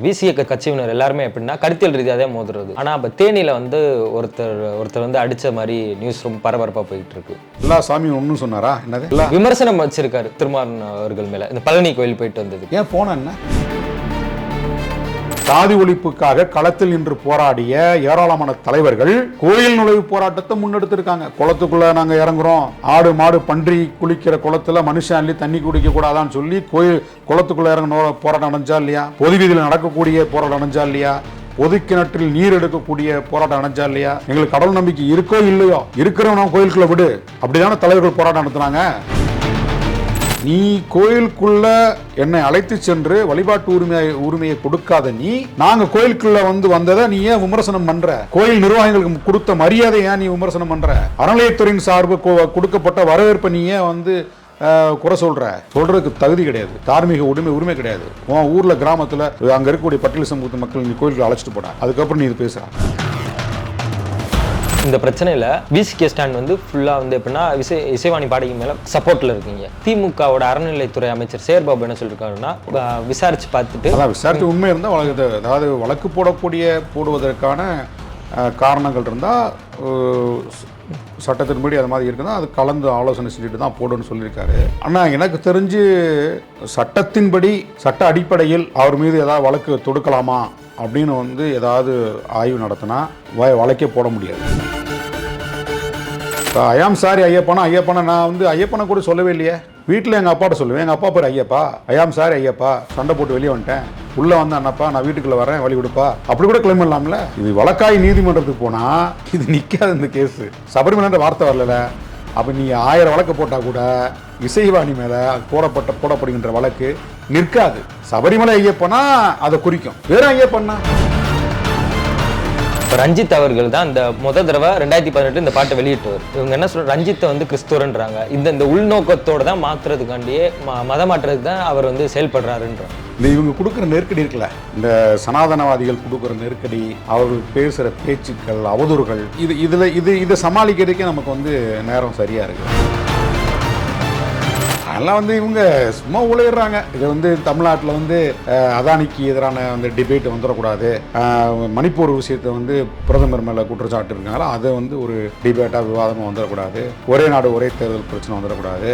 விசிக கட்சியினர் எல்லாருமே எப்படின்னா கருத்தியல் ரீதியாக தான் மோதுறது. ஆனால் இப்போ தேனியில் வந்து ஒருத்தர் வந்து அடித்த மாதிரி நியூஸ் ரொம்ப பரபரப்பாக போயிட்டு இருக்கு. எல்லா சாமியும் ஒன்றும் சொன்னாரா? என்னது விமர்சனம் வச்சிருக்காரு திருமாவளவன் அவர்கள் மேலே. இந்த பழனி கோயில் போயிட்டு வந்தது ஏன் போன என்ன? சாதி ஒழிப்புக்காக களத்தில் நின்று போராடிய ஏராளமான தலைவர்கள் கோயில் நுழைவு போராட்டத்தை முன்னெடுத்திருக்காங்க. குளத்துக்குள்ள நாங்க இறங்குறோம், ஆடு மாடு பன்றி குளிக்கிற குளத்துல மனுஷன் அள்ளி தண்ணி குடிக்க கூடாதான்னு சொல்லி கோயில் குளத்துக்குள்ள இறங்கணும் போராட்டம் நடந்துச்சா இல்லையா? பொது வீதியில் நடக்கக்கூடிய போராட்டம் நடந்துச்சா இல்லையா? பொது கிணற்றில் நீர் எடுக்கக்கூடிய போராட்டம் நடந்துச்சா இல்லையா? எங்களுக்கு கடவுள் நம்பிக்கை இருக்கோ இல்லையோ, இருக்கிறவன கோயிலுக்குள்ள விடு, அப்படிதான தலைவர்கள் போராட்டம் நடத்துனாங்க. நீ கோயிலுக்குள்ள என்னை அழைத்து சென்று வழிபாட்டு உரிமையை கொடுக்காத நீ, நாங்க கோயிலுக்குள்ள வந்ததை நீ ஏன் விமர்சனம் பண்ற? கோயில் நிர்வாகிகளுக்கு கொடுத்த மரியாதை ஏன் நீ விமர்சனம் பண்ற? அறநிலையத்துறையின் சார்பு கொடுக்கப்பட்ட வரவேற்பை நீ ஏன் குறை சொல்றதுக்கு தகுதி கிடையாது. தார்மீக உரிமை கிடையாது. உன் ஊர்ல கிராமத்துல அங்க இருக்கக்கூடிய பட்டியல் சமூகத்து மக்கள் நீ கோயிலுக்கு அழைச்சிட்டு போட, அதுக்கப்புறம் நீ இது பேசுற. இந்த பிரச்சனையில் விசிகே ஸ்டாண்ட் வந்து ஃபுல்லாக வந்து எப்படின்னா இசைவாணி பாடகி மேலே சப்போர்ட்டில் இருக்கீங்க. திமுகவோட அறநிலைத்துறை அமைச்சர் சேர்பாபு என்ன சொல்லியிருக்காருன்னா, விசாரிச்சு பார்த்துட்டு விசாரிச்சு உண்மை இருந்தால் அதாவது வழக்கு போடுவதற்கான காரணங்கள் இருந்தால் சட்டத்தின்படி அது மாதிரி இருக்குன்னா அது கலந்து ஆலோசனை செஞ்சுட்டு தான் போடுன்னு சொல்லியிருக்காரு. ஆனால் எனக்கு தெரிஞ்சு சட்டத்தின்படி சட்ட அடிப்படையில் அவர் மீது ஏதாவது வழக்கு தொடுக்கலாமா அப்படின்னு ஏதாவது ஆய்வு நடத்தினா வழக்கே போட முடியாது. ஐயாம் சாரி ஐயப்பனா நான் ஐயப்பனை கூட சொல்லவே இல்லையே. வீட்டில் எங்கள் அப்பாட்ட சொல்லுவேன், எங்கள் அப்பா பேர் ஐயப்பா, ஐயாம் சாரி ஐயப்பா, சண்டை போட்டு வெளியே வந்துட்டேன், உள்ளே வந்து அண்ணப்பா நான் வீட்டுக்குள்ளே வரேன் வழி கொடுப்பா, அப்படி கூட கிளைம் பண்ணலாம்ல. இது வழக்காய் நீதிமன்றத்துக்கு போனால் இது நிற்காது. இந்த கேஸு சபரிமலைன்ற வார்த்தை வரல. அப்போ நீ 1000 வழக்கு போட்டால் கூட இசைவாணி மேலே போடப்படுகின்ற வழக்கு நிற்காது. சபரிமலை ஐயப்பனா அதை குறிக்கும், வேற ஐயப்பன்னா. இப்போ ரஞ்சித் அவர்கள் தான் இந்த தடவை 2018 இந்த பாட்டை வெளியிட்டவர். இவங்க என்ன சொல்ற, ரஞ்சித்தை வந்து கிறிஸ்துவன்றாங்க. இந்த உள்நோக்கத்தோடு தான் மாற்றுறதுக்காண்டியே மதம் மாற்றுறதுக்கு தான் அவர் செயல்படுறாருன்றாங்க. இந்த இவங்க கொடுக்குற நெருக்கடி இருக்குல்ல, இந்த சனாதனவாதிகள் கொடுக்குற நெருக்கடி, அவர்கள் பேசுகிற பேச்சுக்கள், அவதூறுகள், இதை சமாளிக்கிறதுக்கே நமக்கு நேரம் சரியாக இருக்குது. அதெல்லாம் இவங்க சும்மா உழையிறாங்க. இது தமிழ்நாட்டில் அதானிக்கு எதிரான டிபேட் வந்துடக்கூடாது, மணிப்பூர் விஷயத்தை பிரதமர் மேலே குற்றச்சாட்டு இருக்காங்களா, அதை ஒரு டிபேட்டாக விவாதமாக வந்துடக்கூடாது, ஒரே நாடு ஒரே தேர்தல் பிரச்சனை வந்துடக்கூடாது,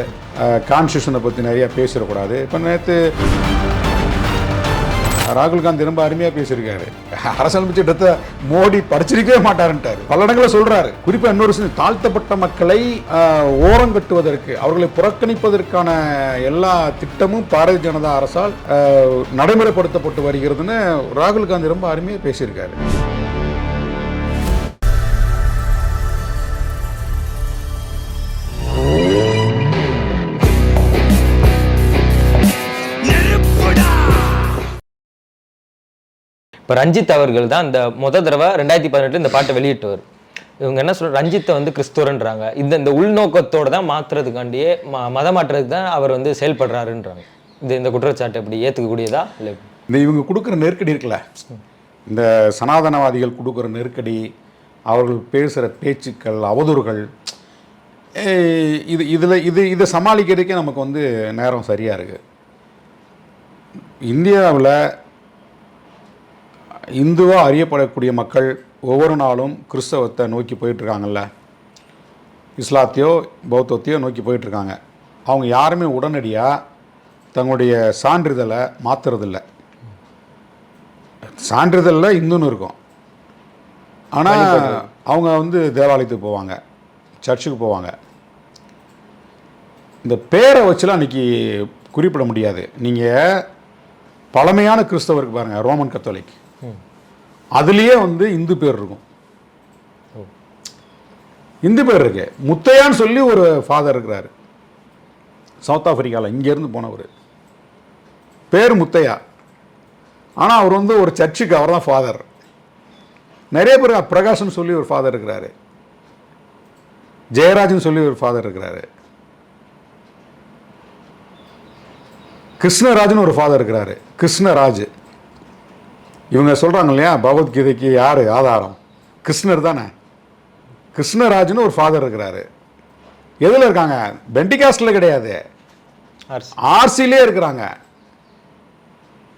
கான்ஸ்டியூஷனை பற்றி நிறையா பேசிடக்கூடாது. இப்போ நேற்று ராகுல் காந்தி ரொம்ப அருமையாக பேசியிருக்காரு. அரசியலமைப்பு சட்டத்தை மோடி படிச்சிருக்கவே மாட்டாருன்ட்டாரு. பல இடங்களில் சொல்றாரு. குறிப்பாக இன்னொரு விஷயம், தாழ்த்தப்பட்ட மக்களை ஓரம் கட்டுவதற்கு, அவர்களை புறக்கணிப்பதற்கான எல்லா திட்டமும் பாரதிய ஜனதா அரசால் நடைமுறைப்படுத்தப்பட்டு வருகிறதுன்னு ராகுல் காந்தி ரொம்ப அருமையாக பேசியிருக்காரு. இப்போ ரஞ்சித் அவர்கள் தான் இந்த தடவை 2018 இந்த பாட்டை வெளியிட்டவர். இவங்க என்ன சொல்ற, ரஞ்சித்தை கிறிஸ்துவன்றாங்க. இந்த உள்நோக்கத்தோடு தான் மாற்றுறதுக்காண்டியே மதம் மாற்றுறதுக்கு தான் அவர் செயல்படுறாருன்றாங்க. இந்த குற்றச்சாட்டு எப்படி ஏற்றுக்கக்கூடியதா இல்லை? இந்த இவங்க கொடுக்குற நெருக்கடி இருக்குல்ல, இந்த சனாதனவாதிகள் கொடுக்குற நெருக்கடி, அவர்கள் பேசுகிற பேச்சுக்கள், அவதூறுகள், இதை சமாளிக்கிறதுக்கே நமக்கு நேரம் சரியாக இருக்குது. இந்தியாவில் இந்துவாக அறியப்படக்கூடிய மக்கள் ஒவ்வொரு நாளும் கிறிஸ்தவத்தை நோக்கி போயிட்டுருக்காங்கல்ல, இஸ்லாத்தையோ பௌத்தத்தையோ நோக்கி போயிட்டுருக்காங்க. அவங்க யாருமே உடனடியாக தங்களுடைய சான்றிதழை மாற்றுறதில்ல. சான்றிதழில் இந்துன்னு இருக்கும், ஆனால் அவங்க தேவாலயத்துக்கு போவாங்க, சர்ச்சுக்கு போவாங்க. இந்த பேரை வச்சுலாம் அன்றைக்கி குறிப்பிட முடியாது. நீங்கள் பழமையான கிறிஸ்தவருக்கு பாருங்கள், ரோமன் கத்தோலிக், அதுலேயே இந்து பேர் இருக்கும். இந்து பேர் இருக்கு. முத்தையான்னு சொல்லி ஒரு ஃபாதர் இருக்கிறாரு, சவுத் ஆப்பிரிக்காவில், இங்கேருந்து போனவர், பேர் முத்தையா. ஆனால் அவர் ஒரு சர்ச்சுக்கு அவர் தான் ஃபாதர். நிறைய பேர் பிரகாஷ்னு சொல்லி ஒரு ஃபாதர் இருக்கிறாரு, ஜெயராஜ்னு சொல்லி ஒரு ஃபாதர் இருக்கிறாரு, கிருஷ்ணராஜ்னு ஒரு ஃபாதர் இருக்கிறாரு, கிருஷ்ணராஜ். இவங்க சொல்கிறாங்க இல்லையா, பகவத்கீதைக்கு யார் ஆதாரம்? கிருஷ்ணர் தானே. கிருஷ்ணராஜ்னு ஒரு ஃபாதர் இருக்கிறாரு. எதில் இருக்காங்க? பெண்டிகாஸ்டில் கிடையாது, ஆர்சிலே இருக்கிறாங்க,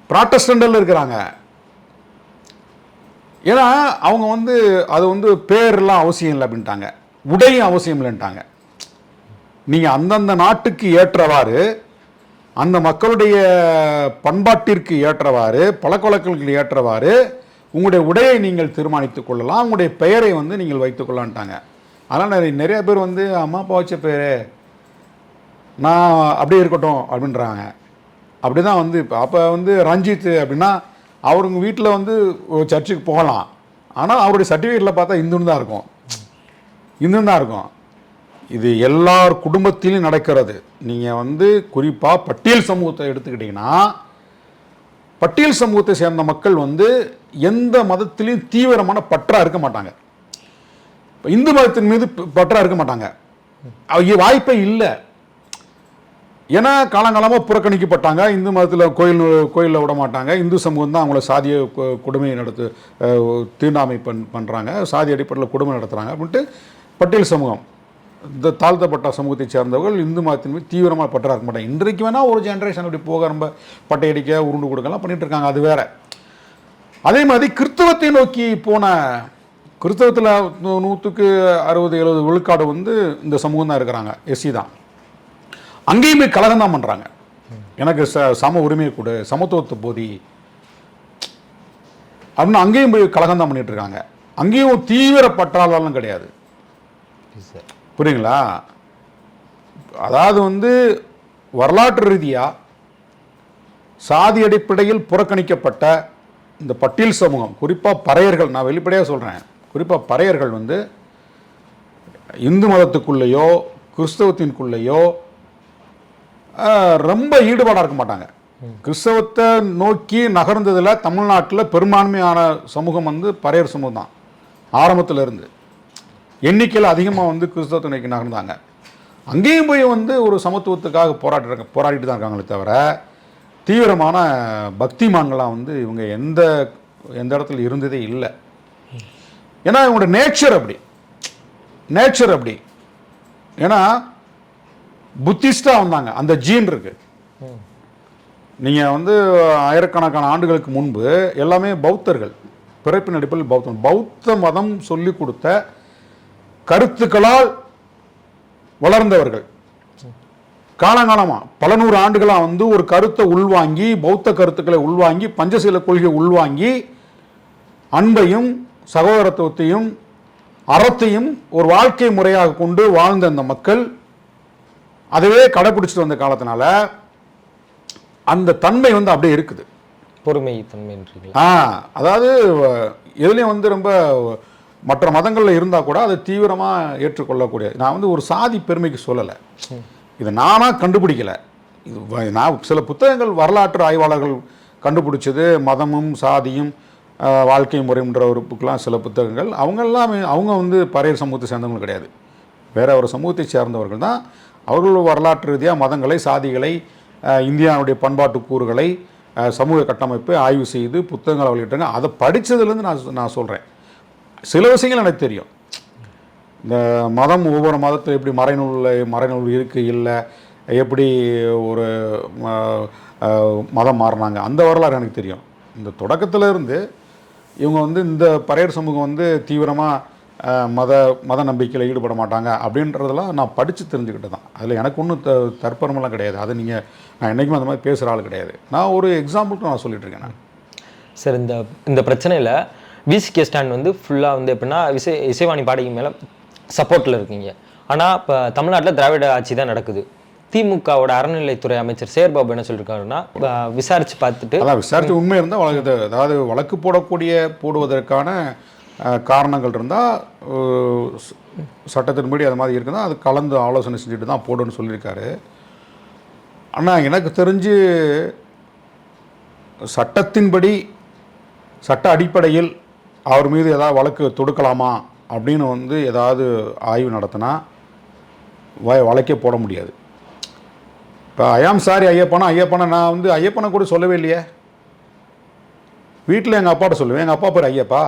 ப்ராட்டஸ்டன்டில் இருக்கிறாங்க. ஏன்னா அவங்க வந்து அது வந்து பேர்லாம் அவசியம் இல்லை அப்படின்ட்டாங்க, உடையும் அவசியம் இல்லைன்ட்டாங்க. நீங்கள் அந்தந்த நாட்டுக்கு ஏற்றவாறு, அந்த மக்களுடைய பண்பாட்டிற்கு ஏற்றவாறு, பழக்கவழக்கங்களுக்கு ஏற்றவாறு உங்களுடைய உடையை நீங்கள் தீர்மானித்துக் கொள்ளலாம், உங்களுடைய பெயரை வந்து நீங்கள் வைத்துக்கொள்ளலான்ட்டாங்க. அதனால் நிறைய பேர் வந்து அம்மா அப்பா வச்ச பேர் நான் அப்படியே இருக்கட்டும் அப்படின்றாங்க. அப்படி தான் வந்து இப்போ அப்போ வந்து ரஞ்சித் அப்படின்னா அவருங்க வீட்டில் வந்து சர்ச்சுக்கு போகலாம், ஆனால் அவருடைய சர்டிஃபிகேட்டில் பார்த்தா இந்துன்னு தான் இருக்கும், இந்துன்னு தான் இருக்கும். இது எல்லார் குடும்பத்திலும் நடக்கிறது. நீங்கள் வந்து குறிப்பாக பட்டியல் சமூகத்தை எடுத்துக்கிட்டிங்கன்னா, பட்டியல் சமூகத்தை சேர்ந்த மக்கள் வந்து எந்த மதத்திலையும் தீவிரமான பற்றா இருக்க மாட்டாங்க. இந்து மதத்தின் மீது பற்றா இருக்க மாட்டாங்க, வாய்ப்பே இல்லை. ஏன்னா காலங்காலமாக புறக்கணிக்கப்பட்டாங்க. இந்து மதத்தில் கோயிலில் விட மாட்டாங்க. இந்து சமூகம் தான் அவங்கள சாதிய கொடுமையை தீண்டாமை பண்ணுறாங்க, சாதி அடிப்படையில் கொடுமை நடத்துகிறாங்க அப்படின்ட்டு பட்டியல் சமூகம், இந்த தாழ்த்தப்பட்ட சமூகத்தை சேர்ந்தவர்கள் இந்து மதத்தின் மீது தீவிரமாக பற்றா இருக்க மாட்டாங்க. இன்றைக்கு வேணால் ஒரு ஜென்ரேஷன் அப்படி போக ரொம்ப பட்டையடிக்க உருண்டு கொடுக்கலாம் பண்ணிட்டு இருக்காங்க, அது வேற. அதே மாதிரி கிறிஸ்தவத்தை நோக்கி போன, கிறிஸ்தவத்தில் 160-70 விழுக்காடு வந்து இந்த சமூகம் தான் இருக்கிறாங்க, எஸ்சி தான். அங்கேயும் போய் கலகம் தான் பண்ணுறாங்க. எனக்கு சம உரிமையை கொடு, சமத்துவத்தை போதி அப்படின்னு அங்கேயும் போய் கலகம் தான் பண்ணிட்டு இருக்காங்க. அங்கேயும் தீவிர பற்றாளர்லாம் கிடையாது, புரியுங்களா? அதாவது வந்து வரலாற்று ரீதியாக சாதி அடிப்படையில் புறக்கணிக்கப்பட்ட இந்த பட்டியல் சமூகம், குறிப்பாக பறையர்கள், நான் வெளிப்படையாக சொல்கிறேன், குறிப்பாக பறையர்கள் வந்து இந்து மதத்துக்குள்ளேயோ கிறிஸ்தவத்தின்குள்ளேயோ ரொம்ப ஈடுபாடாக இருக்க மாட்டாங்க. கிறிஸ்தவத்தை நோக்கி நகர்ந்ததில் தமிழ்நாட்டில் பெரும்பான்மையான சமூகம் வந்து பறையர் சமூகம் தான். ஆரம்பத்தில் இருந்து எண்ணிக்கையில் அதிகமாக வந்து கிறிஸ்தவத்தை நோக்கி நகர்ந்தாங்க. அங்கேயும் போய் வந்து ஒரு சமத்துவத்துக்காக போராடிட்டு தான் இருக்காங்களே தவிர தீவிரமான பக்திமான்களாக வந்து இவங்க எந்த இடத்துல இருந்ததே இல்லை. ஏன்னா இவங்களோட நேச்சர் அப்படி. ஏன்னா புத்திஸ்டாக வந்தாங்க, அந்த ஜீன் இருக்கு. நீங்கள் வந்து ஆயிரக்கணக்கான ஆண்டுகளுக்கு முன்பு எல்லாமே பௌத்தர்கள், பிறப்பின் அடிப்படையில் பௌத்த மதம் சொல்லி கொடுத்த கருத்துக்களால் வளர்ந்தவர்கள். காலங்காலமாக பல நூறு ஆண்டுகளாக வந்து ஒரு கருத்தை உள்வாங்கி, பௌத்த கருத்துக்களை உள்வாங்கி, பஞ்சசீல கொள்கையை உள்வாங்கி, அன்பையும் சகோதரத்துவத்தையும் அறத்தையும் ஒரு வாழ்க்கை முறையாக கொண்டு வாழ்ந்த அந்த மக்கள் அதுவே கடைபிடிச்சிட்டு வந்த காலத்தினால அந்த தன்மை வந்து அப்படியே இருக்குது, பொறுமை தன்மை. அதாவது எதுலேயும் வந்து ரொம்ப மற்ற மதங்களில் இருந்தால் கூட அதை தீவிரமாக ஏற்றுக்கொள்ளக்கூடிய. நான் வந்து ஒரு சாதி பெருமைக்கு சொல்லலை, இதை நானாக கண்டுபிடிக்கலை. இது நான் சில புத்தகங்கள் வரலாற்று ஆய்வாளர்கள் கண்டுபிடிச்சது, மதமும் சாதியும் வாழ்க்கை முறைன்ற ஒரு புக்கெலாம் சில புத்தகங்கள். அவங்க வந்து பறையர் சமூகத்தை சேர்ந்தவங்க கிடையாது, வேற ஒரு சமூகத்தை சேர்ந்தவர்கள் தான். அவர்கள் வரலாற்று ரீதியாக மதங்களை, சாதிகளை, இந்தியாவுடைய பண்பாட்டு கூறுகளை, சமூக கட்டமைப்பை ஆய்வு செய்து புத்தகங்களை வெளியிட்டாங்க. அதை படித்ததுலேருந்து நான் சொல்கிறேன். சில விஷயங்கள் எனக்கு தெரியும். இந்த மதம், ஒவ்வொரு மதத்தில் எப்படி மறைநூல் இருக்குது இல்லை, எப்படி ஒரு மதம் மாறினாங்க, அந்த வரலாறு எனக்கு தெரியும். இந்த தொடக்கத்தில் இருந்து இவங்க வந்து இந்த பறையர் சமூகம் வந்து தீவிரமாக மத நம்பிக்கையில் ஈடுபட மாட்டாங்க அப்படின்றதெல்லாம் நான் படித்து தெரிஞ்சுக்கிட்டு தான். அதில் எனக்கு ஒன்றும் தற்பரமெல்லாம் கிடையாது. அது நான் என்றைக்குமே அந்த மாதிரி பேசுகிற ஆள் கிடையாது. நான் ஒரு எக்ஸாம்பிளுக்கு நான் சொல்லிட்டு இருக்கேன். நான் சார், இந்த பிரச்சனையில் விசிகே ஸ்டாண்ட் வந்து ஃபுல்லாக வந்து எப்படின்னா இசைவாணி பாடகி மேலே சப்போர்ட்டில் இருக்கீங்க. ஆனால் இப்போ தமிழ்நாட்டில் திராவிட ஆட்சி தான் நடக்குது. திமுகவோட அறநிலைத்துறை அமைச்சர் சேர்பாபு என்ன சொல்லியிருக்காருன்னா, விசாரித்து பார்த்துட்டு, அதான் விசாரித்து உண்மை இருந்தால் அதாவது வழக்கு போடுவதற்கான காரணங்கள் இருந்தால் சட்டத்தின்படி அது மாதிரி இருக்குன்னா அது கலந்து ஆலோசனை செஞ்சுட்டு தான் போடுன்னு சொல்லியிருக்காரு. ஆனால் எனக்கு தெரிஞ்சு சட்டத்தின்படி, சட்ட அடிப்படையில் அவர் மீது ஏதாவது வழக்கு தொடுக்கலாமா அப்படின்னு வந்து ஏதாவது ஆய்வு நடத்தினா வழக்கே போட முடியாது. இப்போ ஐயாம் சாரி ஐயப்பனை நான் வந்து ஐயப்பனை கூட சொல்லவே இல்லையே. வீட்டில் எங்கள் அப்பாட்ட சொல்லுவேன், எங்கள் அப்பா பேர் ஐயப்பா,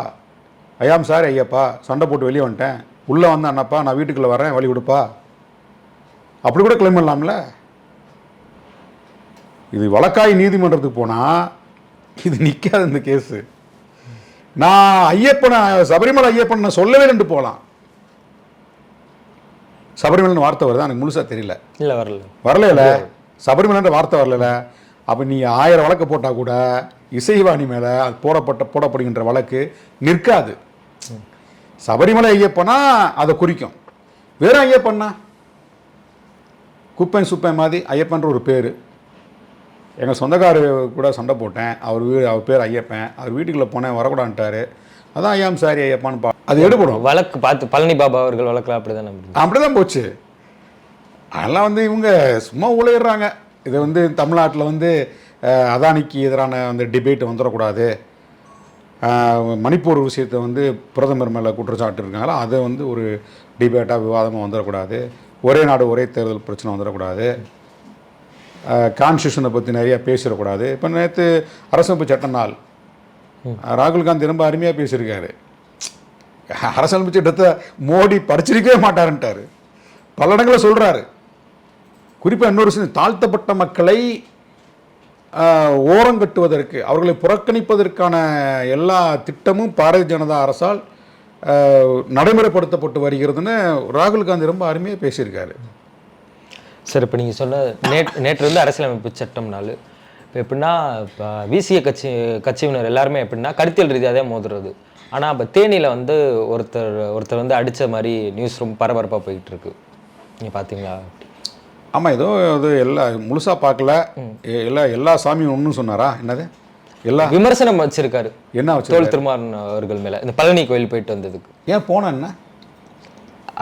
ஐயாம் சாரி ஐயப்பா, சண்டை போட்டு வெளியே வந்துட்டேன், உள்ளே வந்தேன் அண்ணப்பா, நான் வீட்டுக்குள்ளே வரேன், வழி கொடுப்பா, அப்படி கூட கிளைம் பண்ணலாம்ல. இது வழக்காய் நீதிமன்றத்துக்கு போனால் இது நிற்காது இந்த கேஸு. நான் ஐயப்பனை சபரிமலை ஐயப்பன் நான் சொல்லவே ரெண்டு போகலாம். சபரிமலைன்னு வார்த்தை வருதா எனக்கு முழுசா தெரியல. இல்லை வரல வரல. சபரிமலைன்ற வார்த்தை வரல. அப்போ நீங்கள் 1000 வழக்கு போட்டால் கூட இசைவாணி மேலே அது போடப்படுகின்ற வழக்கு நிற்காது. சபரிமலை ஐயப்பனா அதை குறிக்கும். வேற ஐயப்பன்னா குப்பை சுப்பை மாதிரி ஐயப்பன்ற ஒரு பேர். எங்கள் சொந்தக்காரு கூட சண்டை போட்டேன். அவர் பேர் ஐயப்பன். அவர் வீட்டுக்குள்ளே போனேன், வரக்கூடான்ட்டாரு. அதான் ஐயாம் சாரி ஐயப்பான்னு அது எடுபடும். வழக்கு பார்த்து பழனி பாபா அவர்கள் வழக்கில் அப்படிதான் போச்சு. அதெல்லாம் வந்து இவங்க சும்மா உழையிடுறாங்க. இதை வந்து தமிழ்நாட்டில் வந்து அதானிக்கு எதிரான அந்த டிபேட் வந்துடக்கூடாது, மணிப்பூர் விஷயத்தை வந்து பிரதமர் மேலே குற்றச்சாட்டு இருக்காங்களா, அதை வந்து ஒரு டிபேட்டாக விவாதமாக வந்துடக்கூடாது, ஒரே நாடு ஒரே தேர்தல் பிரச்சனை வந்துடக்கூடாது, கான்ஸ்டியூஷனை பற்றி நிறையா பேசிடக்கூடாது. இப்போ நேற்று அரசமைப்பு சட்ட நாள் ராகுல் காந்தி ரொம்ப அருமையாக பேசியிருக்காரு. அரசியலமைப்பு சட்டத்தை மோடி படிச்சிருக்கவே மாட்டாருன்ட்டார். பல இடங்களில் சொல்கிறாரு. குறிப்பாக இன்னொரு விஷயம், தாழ்த்தப்பட்ட மக்களை ஓரங்கட்டுவதற்கு, அவர்களை புறக்கணிப்பதற்கான எல்லா திட்டமும் பாரதிய ஜனதா அரசால் நடைமுறைப்படுத்தப்பட்டு வருகிறதுன்னு ராகுல் காந்தி ரொம்ப அருமையாக பேசியிருக்காரு. சார், இப்போ நீங்கள் சொன்ன நேற்று வந்து அரசியலமைப்பு சட்டம் நாள். இப்போ எப்படின்னா, இப்போ விசிய கட்சியினர் எல்லாருமே எப்படின்னா கருத்தியல் ரீதியாக தான் மோதுறது. ஆனால் இப்போ தேனியில் வந்து ஒருத்தர் வந்து அடித்த மாதிரி நியூஸ் ரொம்ப பரபரப்பாக போயிட்டு இருக்கு. நீங்கள் பார்த்தீங்களா? ஆமாம், ஏதோ அது எல்லாம் முழுசாக பார்க்கல. எல்லா சாமியும் ஒன்றும் சொன்னாரா? என்னது எல்லா விமர்சனம் வச்சிருக்காரு. என்ன வச்சு? தோல் திருமாறன் அவர்கள் மேலே இந்த பழனி கோயில் போயிட்டு வந்ததுக்கு. ஏன் போன என்ன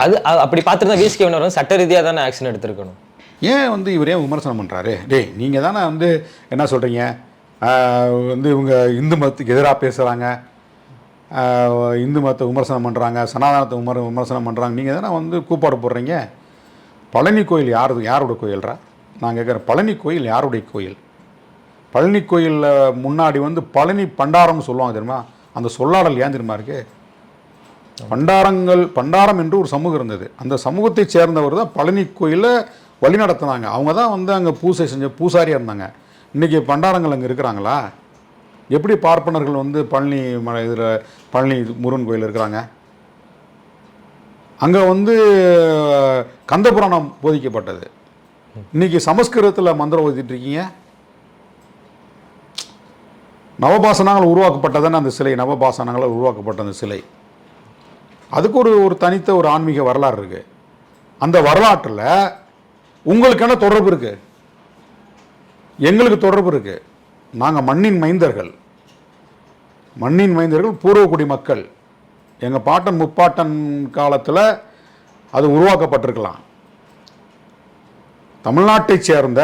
அது அப்படி பார்த்துருந்தா விசிகேவினர் சட்ட ரீதியாக தானே ஆக்ஷன் எடுத்திருக்கணும். ஏன் வந்து இவர் ஏன் விமர்சனம் பண்ணுறாரு? டேய், நீங்கள் தானே வந்து என்ன சொல்கிறீங்க, வந்து இவங்க இந்து மதத்துக்கு எதிராக பேசுகிறாங்க, இந்து மதத்தை விமர்சனம் பண்ணுறாங்க, சனாதனத்தை விமர்சனம் பண்ணுறாங்க, நீங்கள் தானே வந்து கூப்பாடு போடுறீங்க. பழனி கோயில் யாரோட கோயில்ரா? நான் கேட்குறேன், பழனி கோயில் யாருடைய கோயில்? பழனி கோயிலில் முன்னாடி வந்து பழனி பண்டாரம்னு சொல்லுவாங்க தெரியுமா? அந்த சொல்லாடல் ஏன் தெரியுமா இருக்குது? பண்டாரம் என்று ஒரு சமூகம் இருந்தது. அந்த சமூகத்தை சேர்ந்தவர் தான் பழனி கோயிலை வழி நடத்தினாங்க. அவங்க தான் வந்து அங்கே பூசை செஞ்ச பூசாரியாக இருந்தாங்க. இன்றைக்கி பண்டாரங்கள் அங்கே இருக்கிறாங்களா? எப்படி பார்ப்பனர்கள் வந்து பழனி முருகன் கோயில் இருக்கிறாங்க? அங்கே வந்து கந்தபுராணம் போதிக்கப்பட்டது. இன்றைக்கி சமஸ்கிருதத்தில் மந்திரம் ஓதிட்டு இருக்கீங்க. நவபாசனங்கள் உருவாக்கப்பட்டதானே அந்த சிலை, நவபாசனங்களால் உருவாக்கப்பட்ட அந்த சிலை. அதுக்கு ஒரு தனித்த ஒரு ஆன்மீக வரலாறு இருக்குது. அந்த வரலாற்றில் உங்களுக்கு என்ன தொடர்பு இருக்குது? எங்களுக்கு தொடர்பு இருக்குது. நாங்கள் மண்ணின் மைந்தர்கள், பூர்வகுடி மக்கள். எங்கள் பாட்டன் முப்பாட்டன் காலத்தில் அது உருவாக்கப்பட்டிருக்கலாம். தமிழ்நாட்டைச் சேர்ந்த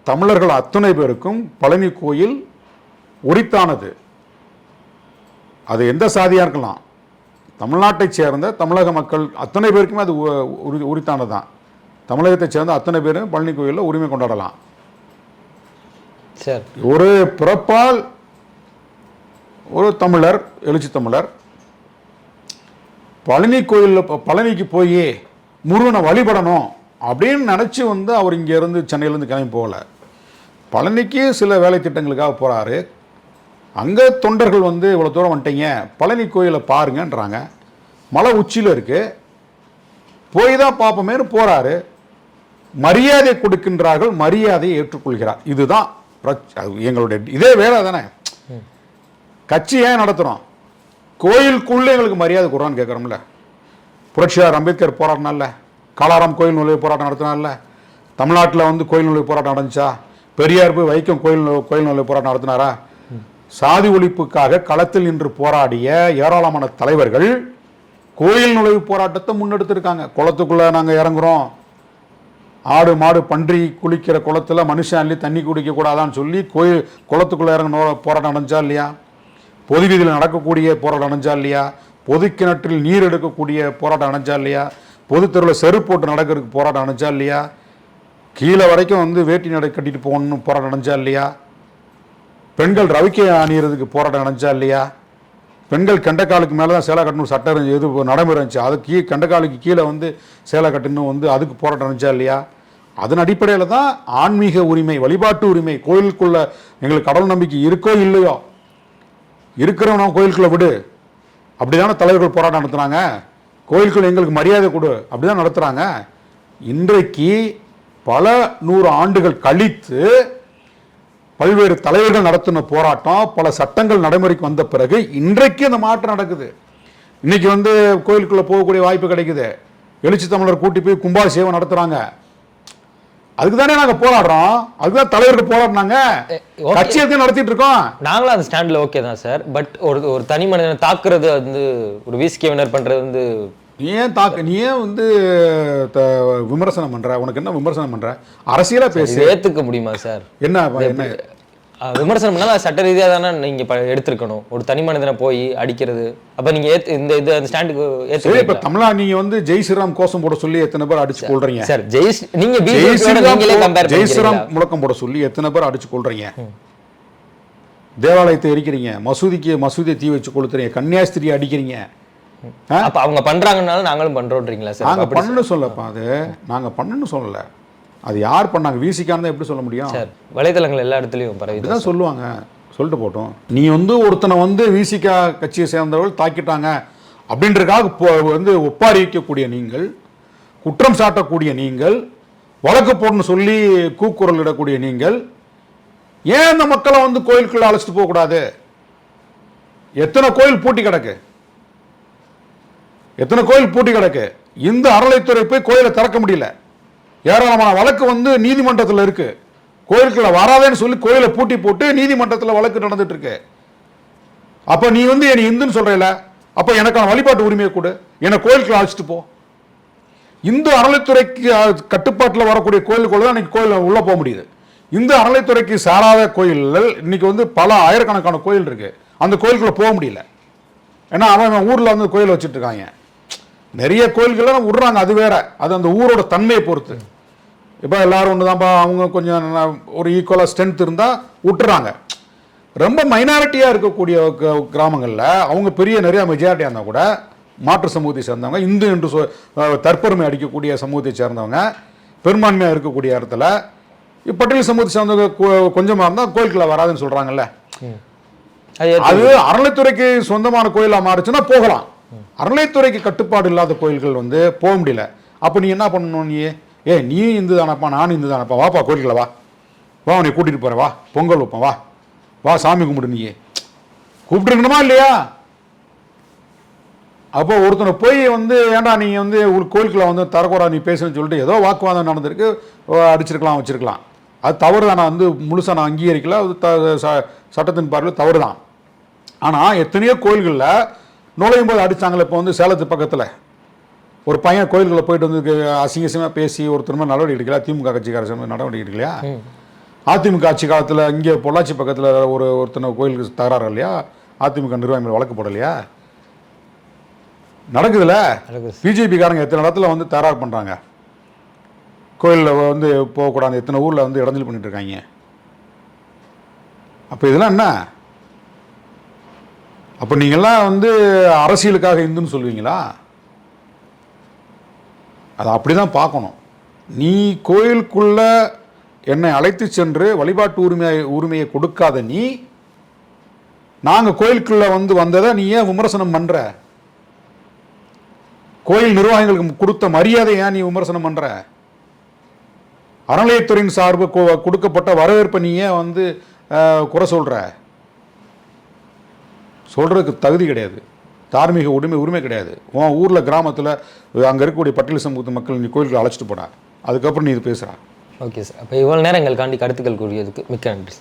தமிழர்கள் அத்தனை பேருக்கும் பழனி கோயில் உரித்தானது. அது எந்த சாதியாக இருக்கலாம், தமிழ்நாட்டைச் சேர்ந்த தமிழக மக்கள் அத்தனை பேருக்குமே அது உரித்தானது தான். தமிழகத்தை சேர்ந்த அத்தனை பேரும் பழனி கோயிலில் உரிமை கொண்டாடலாம். சரி, ஒரு பிறப்பால் ஒரு தமிழர், எழுச்சி தமிழர், பழனி கோயிலில் பழனிக்கு போய் முருகனை வழிபடணும் அப்படின்னு நினச்சி வந்து அவர் இங்கேருந்து சென்னையிலேருந்து கிளம்பி போகல. பழனிக்கு சில வேலை திட்டங்களுக்காக போகிறாரு. அங்கே தொண்டர்கள் வந்து இவ்வளோ தூரம் வந்துட்டீங்க, பழனி கோயிலை பாருங்கன்றாங்க. மலை உச்சியில் இருக்குது, போய் தான் பார்ப்போமேனு போகிறாரு. மரியாதை கொடுக்கின்றார்கள், மரியாதையை ஏற்றுக்கொள்கிறார். இதுதான் எங்களுடைய இதே வேலை தானே. கட்சி ஏன் நடத்துகிறோம்? கோயிலுக்குள்ளே எங்களுக்கு மரியாதை கொடுறான்னு கேட்குறோம்ல. புரட்சியார் அம்பேத்கர் போராட்டினால, காலாராம் கோயில் நுழைவு போராட்டம் நடத்தினால, தமிழ்நாட்டில் வந்து கோயில் நுழைவு போராட்டம் நடந்துச்சா? பெரியார் போய் வைக்கம் கோயில் நுழைவு போராட்டம் நடத்தினாரா? சாதி ஒழிப்புக்காக களத்தில் நின்று போராடிய ஏராளமான தலைவர்கள் கோயில் நுழைவு போராட்டத்தை முன்னெடுத்திருக்காங்க. குளத்துக்குள்ளே நாங்கள் இறங்குறோம், ஆடு மாடு பன்றி குளிக்கிற குளத்தில் மனுஷன் அள்ளி தண்ணி குடிக்கக்கூடாதான்னு சொல்லி குளத்துக்குள்ளே இறங்கணும் போராட்டம் நடந்துச்சா இல்லையா? பொது வீதியில் நடக்கக்கூடிய போராட்டம் நடந்துச்சா இல்லையா? பொது கிணற்றில் நீர் எடுக்கக்கூடிய போராட்டம் நடந்துச்சா இல்லையா? பொது தெருவில் செருப்பு போட்டு நடக்கிறதுக்கு போராட்டம் நடந்துச்சா இல்லையா? கீழே வரைக்கும் வந்து வேட்டி நடை கட்டிட்டு போகணும்னு போராட்டம் நடந்துச்சா இல்லையா? பெண்கள் ரவிக்கை அணிகிறதுக்கு போராட்டம் நடந்துச்சா இல்லையா? பெண்கள் கெண்டைக்காலுக்கு மேலே தான் சேலை கட்டணும் சட்டம் எது நடைமுறை இருந்துச்சு, அது கெண்டைக்காலுக்கு கீழே வந்து சேலை கட்டணும் வந்து அதுக்கு போராட்டம் நடந்துச்சா இல்லையா? அதன் அடிப்படையில் தான் ஆன்மீக உரிமை, வழிபாட்டு உரிமை, கோயிலுக்குள்ள எங்களுக்கு கடவுள் நம்பிக்கை இருக்கோ இல்லையோ, இருக்கிறவன கோயிலுக்குள்ள விடு, அப்படிதானே தலைவர்கள் போராட்டம் நடத்துறாங்க. கோயிலுக்குள்ள எங்களுக்கு மரியாதை கொடு, அப்படிதான் நடத்துறாங்க. இன்றைக்கு பல 100 ஆண்டுகள் கழித்து பல்வேறு தலைவர்கள் நடத்தின போராட்டம், பல சட்டங்கள் நடைமுறைக்கு வந்த பிறகு இன்றைக்கு அந்த மாற்றம் நடக்குது. இன்னைக்கு வந்து கோயிலுக்குள்ள போகக்கூடிய வாய்ப்பு கிடைக்குது. எழுச்சி தமிழர் கூட்டி போய் கும்பாபிஷேகம் நடத்துறாங்க. அதுக்கு தானே நாங்க போராடுறோம், அதுதான் தலைவர்கள் போராடினாங்க. கட்சி எதுவும் நடத்திட்டு இருக்கோம். நாங்களும் அந்த ஸ்டாண்ட்ல ஓகே தான் சார். பட் ஒரு தனி மனிதனை தாக்குறது வந்து ஒரு விசிகேவினர் பண்றது வந்து நீ ஏன் வந்து விமர்சனம் பண்ற? உனக்கு என்ன விமர்சனம் பண்ற? அரசியலா பேசி ஏத்துக்க முடியுமா சார்? என்ன விமர்சனம் பண்ணால் சட்ட ரீதியாக தானே நீங்க எடுத்துருக்கணும். ஒரு தனி மனிதனை போய் அடிக்கிறது, அப்ப நீங்க இந்த அந்த ஸ்டாண்டுக்கு ஏத்து. இப்ப தமிழா நீங்க வந்து ஜெய் ஸ்ரீராம் கோஷம் போட சொல்லி எத்தனை பேர் அடிச்சு கொள்றீங்க சார்? நீங்களே ஜெய் ஸ்ரீராம் முழக்கம் போட சொல்லி எத்தனை பேர் அடிச்சு கொள்றீங்க? தேவாலயத்தை எரிக்கிறீங்க, மசூதியை தீ வச்சு கொளுத்துறீங்க, கன்னியாஸ்திரியை அடிக்கிறீங்க. அப்ப அவங்க பண்றாங்கனால நாங்களும் பண்றோம்ன்றீங்களா சார்? நாங்க பண்ணு சொல்லப்பா, அது நாங்க பண்ணு சொல்லல. அது யார் பண்ணாங்க? விசிகான்னு எப்படி சொல்ல முடியும் சார்? வலைதளங்கள் எல்லா இடத்துலயும் பரவி தான் சொல்லுவாங்க. சொல்லிட்டு போட்டோம். நீ வந்து ஒருத்தனை வந்து விசிகா கட்சியை சேர்ந்தவர்கள் தாக்கிட்டாங்க அப்படின்றதுக்காக வந்து ஒப்பாரி வைக்கக்கூடிய நீங்கள், குற்றம் சாட்டக்கூடிய நீங்கள், வழக்கு போடணும்னு சொல்லி கூக்குரல் இடக்கூடிய நீங்கள், ஏன் இந்த மக்களை வந்து கோயிலுக்குள்ள அழைச்சிட்டு போகக்கூடாது? எத்தனை கோயில் பூட்டி கிடக்கு, எத்தனை கோயில் பூட்டி கிடக்கு. இந்த அறளைத்துறை போய் கோயிலை திறக்க முடியல. ஏராளமான வழக்கு வந்து நீதிமன்றத்தில் இருக்கு. கோயிலுக்குள்ள வராதேன்னு சொல்லி கோயிலை பூட்டி போட்டு நீதிமன்றத்தில் வழக்கு நடந்துட்டு இருக்கு. அப்ப நீ வந்து என்னை இந்துன்னு சொல்றல, அப்ப எனக்கான வழிபாட்டு உரிமையை கொடு, என்னை கோயிலுக்குள்ள அழைச்சிட்டு போ. இந்து அறளைத்துறைக்கு கட்டுப்பாட்டில் வரக்கூடிய கோயிலுக்குள்ள தான் இன்னைக்கு கோயில் உள்ள போக முடியுது. இந்து அறளைத்துறைக்கு சாராத கோயில்கள் இன்னைக்கு வந்து பல ஆயிரக்கணக்கான கோயில் இருக்கு. அந்த கோயிலுக்குள்ள போக முடியல. ஏன்னா அவன் ஊர்ல வந்து கோயில் வச்சுட்டு இருக்காங்க. நிறைய கோயில்கள் விடுறாங்க, அது வேற. அது அந்த ஊரோட தன்மையை பொறுத்து. இப்போ எல்லாரும் ஒண்ணுதான்ப்பா, அவங்க கொஞ்சம் ஒரு ஈக்குவலா ஸ்ட்ரென்த் இருந்தா விட்டுறாங்க. ரொம்ப மைனாரிட்டியா இருக்கக்கூடிய கிராமங்கள்ல அவங்க பெரிய நிறைய மெஜாரிட்டியா இருந்தா கூட மாற்று சமூகத்தை சேர்ந்தவங்க, இந்து என்று தற்பெருமை அடிக்கக்கூடிய சமூகத்தை சேர்ந்தவங்க பெரும்பான்மையா இருக்கக்கூடிய இடத்துல பட்டியல் சமூகத்தை சேர்ந்தவங்க கொஞ்சமா இருந்தா கோயிலுக்குள்ள வராதுன்னு சொல்றாங்கல்ல. அது அறளைத்துறைக்கு சொந்தமான கோயிலா மாறுச்சுன்னா போகலாம். அறளைத்துறைக்கு கட்டுப்பாடு இல்லாத கோயில்கள் வந்து போக முடியல. அப்ப நீ என்ன பண்ணணும்? நீ இந்து தானப்பா, நானும் இந்து தானப்பா, வாப்பா கோயிலுக்குள்ள வா, உன்னை கூட்டிட்டு போறேன், வா பொங்கல் வைப்பேன், வா சாமி கும்பிடு. நீ கூப்பிட்டுருக்கணுமா இல்லையா? அப்போ ஒருத்தனை போய் வந்து ஏன்டா நீ வந்து ஒரு கோயிலுக்குள்ள வந்து தரக்கூடாது நீ பேசுன்னு சொல்லிட்டு ஏதோ வாக்குவாதம் நடந்திருக்கு, அடிச்சிருக்கலாம், வச்சிருக்கலாம். அது தவறு தான். நான் வந்து முழுசா நான் அங்கீகரிக்கல. அது சட்டத்தின் பார்வையில் தவறு தான். ஆனால் எத்தனையோ கோயில்களில் நுழையும் போது அடித்தாங்களே. இப்போ வந்து சேலத்து பக்கத்தில் ஒரு பையன் கோயில்களை போயிட்டு வந்து அசிங்கசியமாக பேசி ஒருத்தருமே நடவடிக்கை எடுக்கலையா? திமுக கட்சிக்கார நடவடிக்கை எடுக்கலையா? அதிமுக ஆட்சி காலத்தில் இங்கே பொள்ளாச்சி பக்கத்தில் ஒருத்தனை கோயிலுக்கு தகராறு இல்லையா? அதிமுக நிர்வாகிகள் வழக்கு போடலையா? நடக்குதுல்ல. பிஜேபி காரங்க எத்தனை இடத்துல வந்து தகராறு பண்ணுறாங்க, கோயிலில் வந்து போகக்கூடாது, எத்தனை ஊரில் வந்து இடைஞ்சல் பண்ணிட்டு இருக்காங்க. அப்போ இதெல்லாம் என்ன? அப்போ நீங்கள்லாம் வந்து அரசியலுக்காக இந்துன்னு சொல்லுவீங்களா? அதை அப்படிதான் பார்க்கணும். நீ கோயிலுக்குள்ள என்னை அழைத்து சென்று வழிபாட்டு உரிமையை கொடுக்காத நீ, நாங்கள் கோயிலுக்குள்ள வந்து வந்ததை நீ ஏன் விமர்சனம் பண்ற? கோயில் நிர்வாகிகளுக்கு கொடுத்த மரியாதை ஏன் நீ விமர்சனம் பண்ற? அறநிலையத்துறையின் சார்பு கொடுக்கப்பட்ட வரவேற்பை நீ ஏன் வந்து குறை சொல்ற? சொல்றதுக்கு தகுதி கிடையாது, தார்மீக உரிமை கிடையாது. உன் ஊர்ல கிராமத்தில் அங்கே இருக்கக்கூடிய பட்டியல் சமூகத்து மக்கள் நீ கோயிலுக்கு அழைச்சிட்டு போடா, அதுக்கப்புறம் நீ இது பேசுற. Okay sir. அப்போ இவ்வளோ நேரம் எங்களுக்காண்டி கருத்துக்கள் கூறியதுக்கு மிக்க நன்றி.